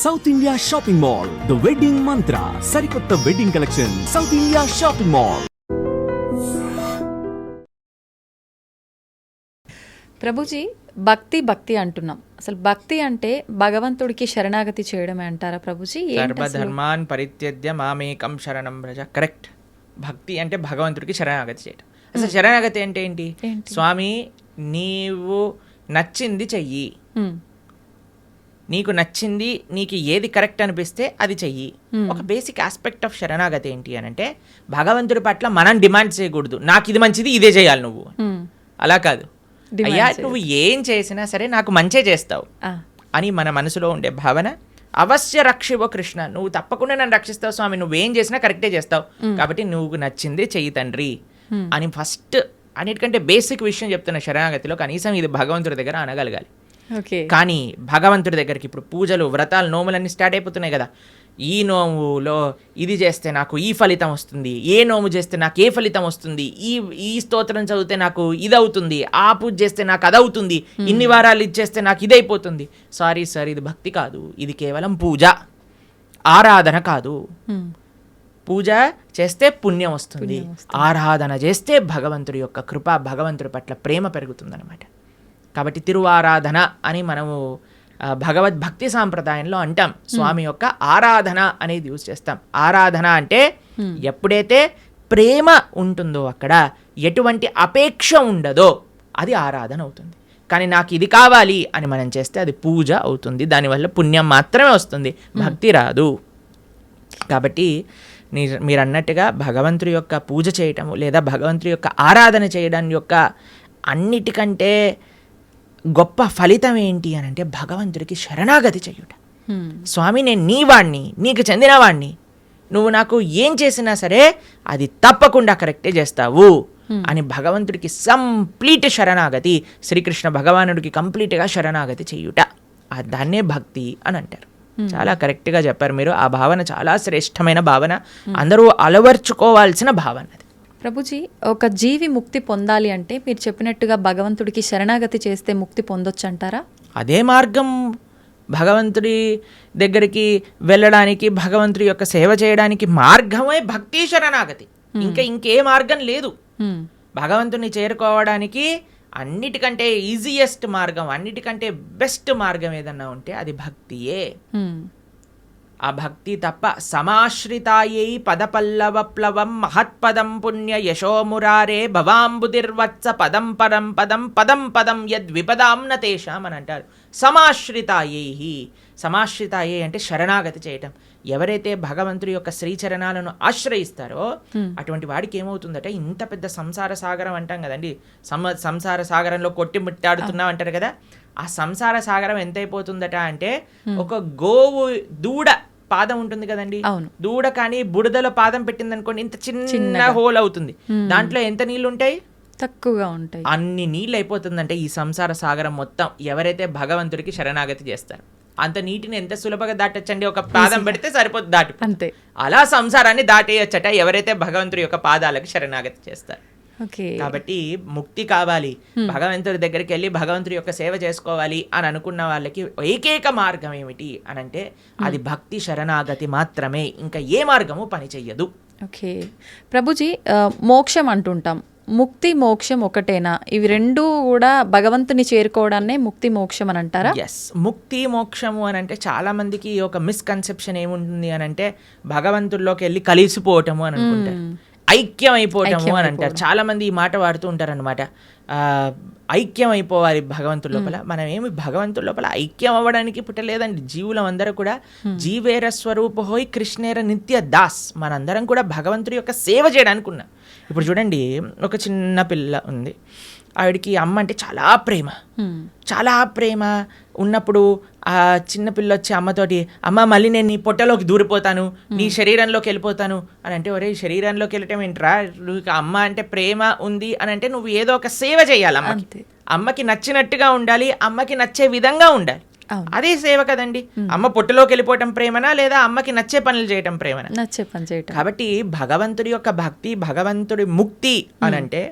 South India shopping mall, the wedding మంత్ర, సరికొత్త wedding collection, south India shopping mall. Prabhuji, భక్తి భక్తి అంటున్నాం. అసలు భక్తి అంటే భగవంతుడికి శరణాగతి చేయడమే అంటారా ప్రభుజీ? సర్వధర్మాన్ పరిత్యజ్య మామేకం శరణం వ్రజ. కరెక్ట్. భక్తి అంటే భగవంతుడికి శరణాగతి చేయడం. అసలు శరణాగతి అంటే ఏంటి? స్వామి, నీవు నచ్చింది చెయ్యి, నీకు నచ్చింది, నీకు ఏది కరెక్ట్ అనిపిస్తే అది చెయ్యి. ఒక బేసిక్ ఆస్పెక్ట్ ఆఫ్ శరణాగతి ఏంటి అని అంటే, భగవంతుడి పట్ల మనం డిమాండ్ చేయకూడదు, నాకు ఇది మంచిది ఇదే చేయాలి నువ్వు. అలా కాదు, అయ్యా నువ్వు ఏం చేసినా సరే నాకు మంచే చేస్తావు అని మన మనసులో ఉండే భావన. అవశ్య రక్షివో కృష్ణ, నువ్వు తప్పకుండా నన్ను రక్షిస్తావు స్వామి, నువ్వేం చేసినా కరెక్టే చేస్తావు, కాబట్టి నువ్వు నచ్చింది చెయ్యి తండ్రి అని ఫస్ట్ అన్నిటికంటే బేసిక్ విషయం చెప్తున్న శరణాగతిలో. కనీసం ఇది భగవంతుడి దగ్గర అనగలగాలి. కానీ భగవంతుడి దగ్గరికి ఇప్పుడు పూజలు, వ్రతాలు, నోములన్నీ స్టార్ట్ అయిపోతున్నాయి కదా. ఈ నోములో ఇది చేస్తే నాకు ఈ ఫలితం వస్తుంది, ఏ నోము చేస్తే నాకు ఏ ఫలితం వస్తుంది, ఈ స్తోత్రం చదివితే నాకు ఇది అవుతుంది, ఆ పూజ చేస్తే నాకు అది అవుతుంది, ఇన్ని వారాలు ఇచ్చేస్తే నాకు ఇది అయిపోతుంది. సారీ సార్, ఇది భక్తి కాదు, ఇది కేవలం పూజ, ఆరాధన కాదు. పూజ చేస్తే పుణ్యం వస్తుంది, ఆరాధన చేస్తే భగవంతుడి యొక్క కృప, భగవంతుడి పట్ల ప్రేమ పెరుగుతుంది అనమాట. కాబట్టి తిరువారాధన అని మనము భగవద్భక్తి సాంప్రదాయంలో అంటాం. స్వామి యొక్క ఆరాధన అనేది యూజ్ చేస్తాం. ఆరాధన అంటే ఎప్పుడైతే ప్రేమ ఉంటుందో, అక్కడ ఎటువంటి అపేక్ష ఉండదో అది ఆరాధన అవుతుంది. కానీ నాకు ఇది కావాలి అని మనం చేస్తే అది పూజ అవుతుంది, దానివల్ల పుణ్యం మాత్రమే వస్తుంది, భక్తి రాదు. కాబట్టి మీరు అన్నట్టుగా భగవంతుడి యొక్క పూజ చేయటము లేదా భగవంతుడి యొక్క ఆరాధన చేయడం యొక్క అన్నిటికంటే గొప్ప ఫలితం ఏంటి అని అంటే భగవంతుడికి శరణాగతి చేయుట. స్వామి, నేను నీ వాణ్ణి, నీకు చెందిన వాణ్ణి, నువ్వు నాకు ఏం చేసినా సరే అది తప్పకుండా కరెక్టే చేస్తావు అని భగవంతుడికి కంప్లీట్ శరణాగతి, శ్రీకృష్ణ భగవానుడికి కంప్లీట్గా శరణాగతి చేయుట, దాన్నే భక్తి అని అంటారు. చాలా కరెక్ట్గా చెప్పారు మీరు. ఆ భావన చాలా శ్రేష్టమైన భావన, అందరూ అలవర్చుకోవాల్సిన భావన. ప్రభుజీ, ఒక జీవి ముక్తి పొందాలి అంటే మీరు చెప్పినట్టుగా భగవంతుడికి శరణాగతి చేస్తే ముక్తి పొందొచ్చు అంటారా? అదే మార్గం. భగవంతుడి దగ్గరికి వెళ్ళడానికి, భగవంతుడి యొక్క సేవ చేయడానికి మార్గమే భక్తి శరణాగతి. ఇంకే మార్గం లేదు. భగవంతుని చేరుకోవడానికి అన్నిటికంటే ఈజియెస్ట్ మార్గం, అన్నిటికంటే బెస్ట్ మార్గం ఏదన్నా ఉంటే అది భక్తియే. ఆ భక్తి తప్ప సమాశ్రితాయై పదపల్లవప్లవం మహత్పదం పుణ్య యశోమురారే భవాంబుదిర్వత్స పదం పరం పదం పదం పదం యద్విపదాం న తేషాం అని అంటారు. సమాశ్రితాయై అంటే శరణాగతి చేయటం. ఎవరైతే భగవంతుడి యొక్క శ్రీచరణాలను ఆశ్రయిస్తారో అటువంటి వాడికి ఏమవుతుందట, ఇంత పెద్ద సంసార సాగరం అంటాం కదండి, సంసార సాగరంలో కొట్టి ముట్టాడుతున్నాం అంటారు కదా, ఆ సంసార సాగరం ఎంత అయిపోతుందట అంటే ఒక గోవు దూడ పాదం ఉంటుంది కదండి, దూడ కానీ బురదలో పాదం పెట్టింది అనుకోండి, ఇంత చిన్న హోల్ అవుతుంది, దాంట్లో ఎంత నీళ్లు ఉంటాయి? తక్కువగా ఉంటాయి. అన్ని నీళ్ళు అయిపోతుందంటే ఈ సంసార సాగరం మొత్తం ఎవరైతే భగవంతుడికి శరణాగతి చేస్తారు. అంత నీటిని ఎంత సులభంగా దాటొచ్చండి, ఒక పాదం పెడితే సరిపోతుంది, దాటి అంతే. అలా సంసారాన్ని దాటేయచ్చట ఎవరైతే భగవంతుడి యొక్క పాదాలకు శరణాగతి చేస్తారు. కాబట్టి ముక్తి కావాలి, భగవంతుడి దగ్గరికి వెళ్ళి భగవంతుడి యొక్క సేవ చేసుకోవాలి అని అనుకున్న వాళ్ళకి ఏకైక మార్గం ఏమిటి అని అంటే అది భక్తి శరణాగతి మాత్రమే, ఇంకా ఏ మార్గము పని చెయ్యదు. ఓకే ప్రభుజీ, మోక్షం అంటుంటాం, ముక్తి మోక్షం ఒకటేనా? ఇవి రెండు కూడా భగవంతుని చేరుకోవడాన్నే ముక్తి మోక్షం అని అంటారా? ఎస్, ముక్తి మోక్షము అని అంటే చాలా మందికి ఒక మిస్కన్సెప్షన్ ఏముంటుంది అని అంటే భగవంతుల్లోకి వెళ్ళి కలిసిపోవటము అని అనుకుంటారు, ఐక్యం అయిపోవటము అని అంటారు. చాలా మంది ఈ మాట వాడుతూ ఉంటారు అనమాట. ఐక్యం అయిపోవాలి భగవంతుడి లోపల. మనం ఏమి భగవంతుడి లోపల ఐక్యం అవ్వడానికి పుట్టలేదండి. జీవులం అందరూ కూడా జీవేర స్వరూప హోయ్ కృష్ణేర నిత్య దాస్, మనందరం కూడా భగవంతుడి యొక్క సేవ చేయడానికి ఉన్నాం. ఇప్పుడు చూడండి, ఒక చిన్న పిల్ల ఉంది, ఆవిడికి అమ్మ అంటే చాలా ప్రేమ ఉన్నప్పుడు ఆ చిన్న పిల్ల వచ్చి అమ్మతోటి, అమ్మ మళ్ళీ నేను నీ పొట్టలోకి దూరిపోతాను, నీ శరీరంలోకి వెళ్ళిపోతాను అని అంటే, ఒరే శరీరంలోకి వెళ్ళటం ఏంట్రా, నువ్వు అమ్మ అంటే ప్రేమ ఉంది అని అంటే నువ్వు ఏదో ఒక సేవ చేయాలి, అమ్మకి నచ్చినట్టుగా ఉండాలి, అమ్మకి నచ్చే విధంగా ఉండాలి, అదే సేవ కదండి. అమ్మ పొట్టలోకి వెళ్ళిపోవటం ప్రేమనా లేదా అమ్మకి నచ్చే పనులు చేయటం ప్రేమనా? నచ్చే పని చేయటం. కాబట్టి భగవంతుడి యొక్క భక్తి, భగవంతుడి ముక్తి అని అంటే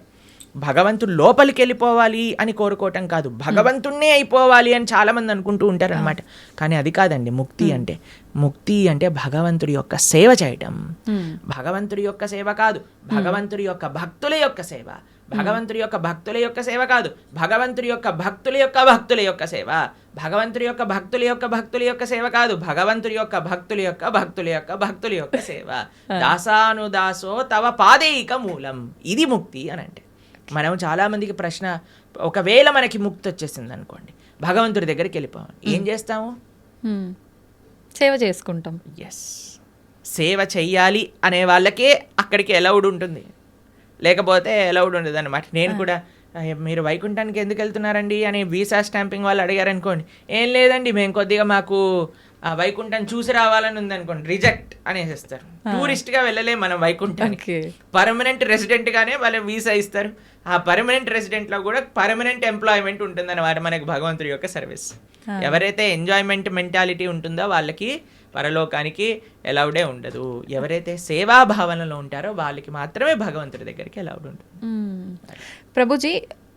భగవంతుడు లోపలికి వెళ్ళిపోవాలి అని కోరుకోవటం కాదు, భగవంతుణ్ణే అయిపోవాలి అని చాలామంది అనుకుంటూ ఉంటారనమాట. కానీ అది కాదండి ముక్తి అంటే. ముక్తి అంటే భగవంతుడి యొక్క సేవ చేయటం. భగవంతుడి యొక్క సేవ కాదు, భగవంతుడి యొక్క భక్తుల యొక్క సేవ. భగవంతుడి యొక్క భక్తుల యొక్క సేవ కాదు, భగవంతుడి యొక్క భక్తుల యొక్క భక్తుల యొక్క సేవ. భగవంతుడి యొక్క భక్తుల యొక్క భక్తుల యొక్క సేవ కాదు, భగవంతుడి యొక్క భక్తుల యొక్క భక్తుల యొక్క భక్తుల యొక్క సేవ. దాసానుదాసో తవ పాదేయిక మూలం. ఇది ముక్తి అని అంటే. మనం చాలామందికి ప్రశ్న, ఒకవేళ మనకి ముక్తి వచ్చేసింది అనుకోండి, భగవంతుడి దగ్గరికి వెళ్ళిపోవాలి, ఏం చేస్తాము? సేవ చేసుకుంటాం. ఎస్, సేవ చెయ్యాలి అనే వాళ్ళకే అక్కడికి అలౌడ్ ఉంటుంది, లేకపోతే అలౌడ్ ఉండదు అనమాట. నేను కూడా మీరు వైకుంఠానికి ఎందుకు వెళ్తున్నారండి అని వీసా స్టాంపింగ్ వాళ్ళు అడిగారు అనుకోండి, ఏం లేదండి మేము కొద్దిగా మాకు వైకుంఠం చూసి రావాలని ఉందనుకోండి, రిజెక్ట్ అనేసిస్తారు. టూరిస్ట్గా వెళ్ళలే మనం వైకుంఠానికి, పర్మనెంట్ రెసిడెంట్గానే వాళ్ళు వీసా ఇస్తారు. ఆ పర్మనెంట్ రెసిడెంట్లో కూడా పర్మనెంట్ ఎంప్లాయ్మెంట్ ఉంటుందన్నమాట మనకి భగవంతుడి యొక్క సర్వీస్. ఎవరైతే ఎంజాయ్మెంట్ మెంటాలిటీ ఉంటుందో వాళ్ళకి పరలోకానికి ఎలౌడే ఉండదు. ఎవరైతే సేవాభావనలో ఉంటారో వాళ్ళకి మాత్రమే భగవంతుడి దగ్గరికి ఎలౌడ్ ఉంటుంది. ప్రభుజీ,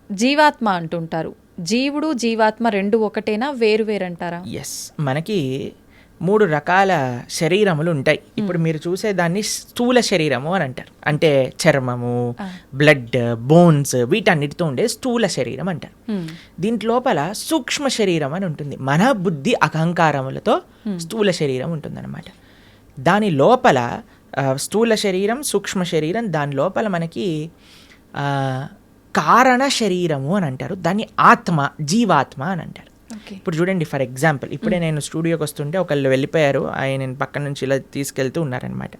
జీవాత్మ అంటుంటారు, జీవుడు జీవాత్మ రెండు ఒకటేనా, వేరు వేరంటారా? ఎస్, మనకి 3 రకాల శరీరములు ఉంటాయి. ఇప్పుడు మీరు చూసే దాన్ని స్థూల శరీరము అని అంటారు. అంటే చర్మము, బ్లడ్, బోన్స్ వీటన్నిటితో ఉండే స్థూల శరీరం అంటారు. దీంట్ లోపల సూక్ష్మ శరీరం అని ఉంటుంది. మన బుద్ధి అహంకారములతో స్థూల శరీరం ఉంటుందన్నమాట. దాని లోపల స్థూల శరీరం, సూక్ష్మ శరీరం, దాని లోపల మనకి కారణ శరీరము అని అంటారు. దాన్ని ఆత్మ, జీవాత్మ అని అంటారు. ఇప్పుడు చూడండి, ఫర్ ఎగ్జాంపుల్ ఇప్పుడే నేను స్టూడియోకి వస్తుంటే ఒకళ్ళు వెళ్ళిపోయారు, ఆయన పక్క నుంచి ఇలా తీసుకెళ్తూ ఉన్నారనమాట.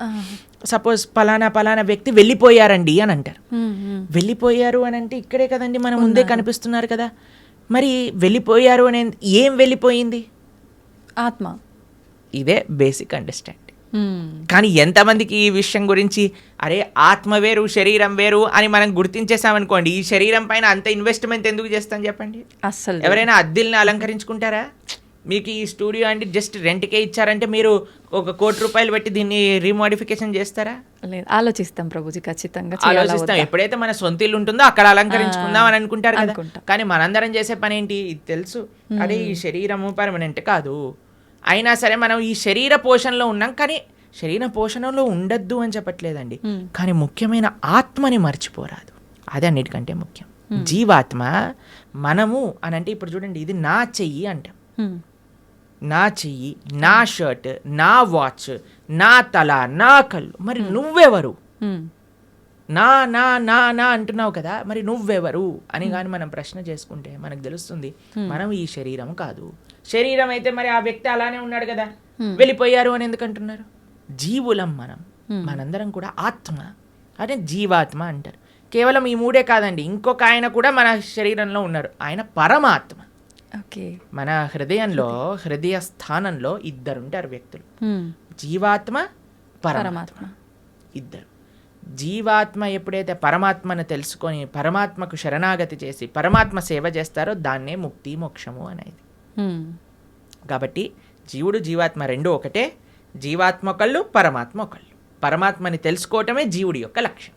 సపోజ్ పలానా వ్యక్తి వెళ్ళిపోయారండి అని అంటారు. వెళ్ళిపోయారు అని అంటే ఇక్కడే కదండి మన ముందే కనిపిస్తున్నారు కదా. మరి వెళ్ళిపోయారు అని ఏం వెళ్ళిపోయింది? ఆత్మ. ఇదే బేసిక్ అండర్స్టాండింగ్. కానీ ఎంతమందికి ఈ విషయం గురించి, అరే ఆత్మ వేరు శరీరం వేరు అని మనం గుర్తించేసామనుకోండి, ఈ శరీరం పైన అంత ఇన్వెస్ట్మెంట్ ఎందుకు చేస్తాం చెప్పండి? అస్సలు ఎవరైనా అద్దెల్ని అలంకరించుకుంటారా? మీకు ఈ స్టూడియో అంటే జస్ట్ రెంట్కే ఇచ్చారంటే మీరు ఒక ₹1 కోటి పెట్టి దీన్ని రీమోడిఫికేషన్ చేస్తారా? లేదు, ఆలోచిస్తాం ప్రభుజీ, ఖచ్చితంగా ఆలోచిస్తాం. ఎప్పుడైతే మన సొంత ఇల్లు ఉంటుందో అక్కడ అలంకరించుకుందాం అని అనుకుంటారు కదా. కానీ మనందరం చేసే పని ఏంటి? ఇది తెలుసు, అరే ఈ శరీరము పర్మనెంట్ కాదు, అయినా సరే మనం ఈ శరీర పోషణలో ఉన్నాం. కానీ శరీర పోషణలో ఉండద్దు అని చెప్పట్లేదండి, కానీ ముఖ్యమైన ఆత్మని మర్చిపోరాదు. అది అన్నిటికంటే ముఖ్యం. జీవాత్మ మనము అని అంటే, ఇప్పుడు చూడండి, ఇది నా చెయ్యి అంటాం, నా చెయ్యి, నా షర్ట్, నా వాచ్, నా తల, నా కళ్ళు. మరి నువ్వెవరు? నా నా నా నా అంటున్నావు కదా, మరి నువ్వెవరు అని కానీ మనం ప్రశ్న చేసుకుంటే మనకు తెలుస్తుంది, మనం ఈ శరీరం కాదు. శరీరం అయితే మరి ఆ వ్యక్తి అలానే ఉన్నాడు కదా, వెళ్ళిపోయారు అని ఎందుకు అంటున్నారు? జీవులం మనం, మనందరం కూడా ఆత్మ, అదే జీవాత్మ అంటారు. కేవలం ఈ 3 కాదండి, ఇంకొక ఆయన కూడా మన శరీరంలో ఉన్నారు, ఆయన పరమాత్మ. మన హృదయంలో, హృదయ స్థానంలో 2 ఉంటారు వ్యక్తులు, జీవాత్మ, పరమాత్మ, 2. జీవాత్మ ఎప్పుడైతే పరమాత్మను తెలుసుకొని పరమాత్మకు శరణాగతి చేసి పరమాత్మ సేవ చేస్తారో దాన్నే ముక్తి మోక్షము అనేది. కాబట్టి జీవుడు జీవాత్మ 2 ఒకటే. జీవాత్మ ఒకళ్ళు, పరమాత్మ ఒకళ్ళు. పరమాత్మని తెలుసుకోవటమే జీవుడి యొక్క లక్ష్యం.